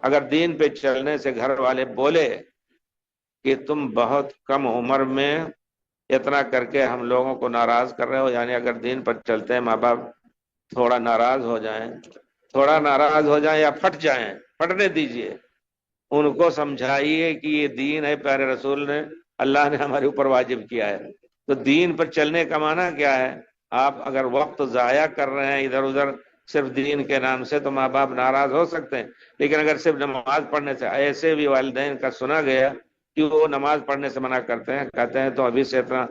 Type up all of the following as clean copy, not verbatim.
اگر دین پہ چلنے سے گھر والے بولے کہ تم بہت کم عمر میں اتنا کر کے ہم لوگوں کو ناراض کر رہے ہو، یعنی اگر دین پر چلتے ہیں ماں باپ تھوڑا ناراض ہو جائیں یا پھٹ جائیں، پھٹنے دیجئے، ان کو سمجھائیے کہ یہ دین ہے، پیارے رسول نے، اللہ نے ہمارے اوپر واجب کیا ہے۔ تو دین پر چلنے کا معنی کیا ہے؟ آپ اگر وقت ضائع کر رہے ہیں ادھر ادھر صرف دین کے نام سے تو ماں باپ ناراض ہو سکتے ہیں، لیکن اگر صرف نماز پڑھنے سے، ایسے بھی والدین کا سنا گیا کہ وہ نماز پڑھنے سے منع کرتے ہیں، کہتے ہیں تو ابھی سے اتنا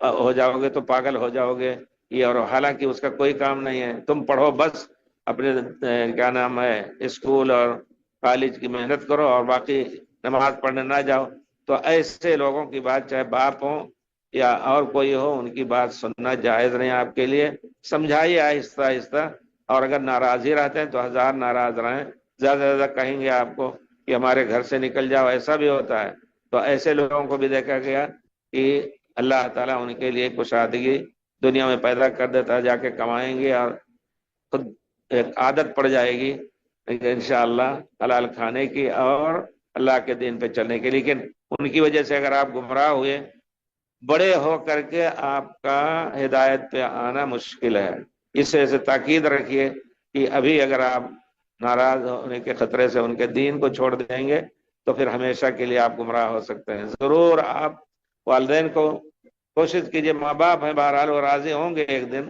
ہو جاؤ گے تو پاگل ہو جاؤ گے، یہ، اور حالانکہ اس کا کوئی کام نہیں ہے، تم پڑھو بس، اپنے کیا نام ہے اسکول اور کالج کی محنت کرو اور باقی نماز پڑھنے نہ جاؤ۔ تو ایسے لوگوں کی بات، چاہے باپ ہوں یا اور کوئی ہو، ان کی بات سننا جائز نہیں آپ کے لیے۔ سمجھائیے آہستہ آہستہ، اور اگر ناراض ہی رہتے ہیں تو ہزار ناراض رہیں، زیادہ سے زیادہ کہیں گے آپ کو کہ ہمارے گھر سے نکل جاؤ، ایسا بھی ہوتا ہے۔ تو ایسے لوگوں کو بھی دیکھا گیا کہ اللہ تعالیٰ ان کے لیے کشادگی دنیا میں پیدا کر دیتا ہے، جا کے کمائیں گے اور خود ایک عادت پڑ جائے گی انشاءاللہ حلال کھانے کی اور اللہ کے دین پہ چلنے کی۔ لیکن ان کی وجہ سے اگر آپ گمراہ ہوئے، بڑے ہو کر کے آپ کا ہدایت پہ آنا مشکل ہے۔ اس سے تاکید رکھیے کہ ابھی اگر آپ ناراض ہونے کے خطرے سے ان کے دین کو چھوڑ دیں گے تو پھر ہمیشہ کے لیے آپ گمراہ ہو سکتے ہیں۔ ضرور آپ والدین کو کوشش کیجئے، ماں باپ ہیں بہرحال وہ راضی ہوں گے ایک دن،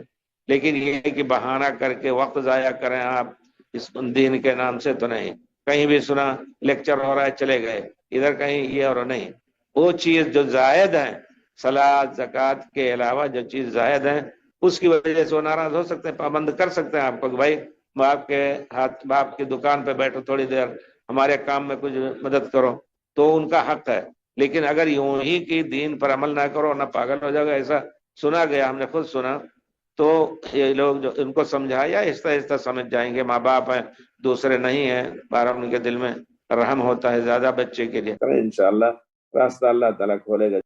لیکن یہ کہ بہانہ کر کے وقت ضائع کریں آپ اس دین کے نام سے تو نہیں۔ کہیں بھی سنا لیکچر ہو رہا ہے چلے گئے، ادھر کہیں یہ اور نہیں، وہ چیز جو زائد ہے، صلاۃ زکوٰۃ کے علاوہ جو چیز زائد ہے، اس کی وجہ سے وہ ناراض ہو سکتے ہیں، پابند کر سکتے ہیں آپ کو کہ بھائی باپ کے ہاتھ، باپ کی دکان پہ بیٹھو تھوڑی دیر، ہمارے کام میں کچھ مدد کرو، تو ان کا حق ہے۔ لیکن اگر یوں ہی کہ دین پر عمل نہ کرو نہ پاگل ہو جاؤ گا، ایسا سنا گیا، ہم نے خود سنا، تو یہ لوگ جو ان کو سمجھایا آہستہ آہستہ سمجھ جائیں گے۔ ماں باپ ہیں، دوسرے نہیں ہیں، بارہ ان کے دل میں رحم ہوتا ہے زیادہ بچے کے لیے۔ انشاءاللہ راستہ اللہ تعالیٰ کھولے گا۔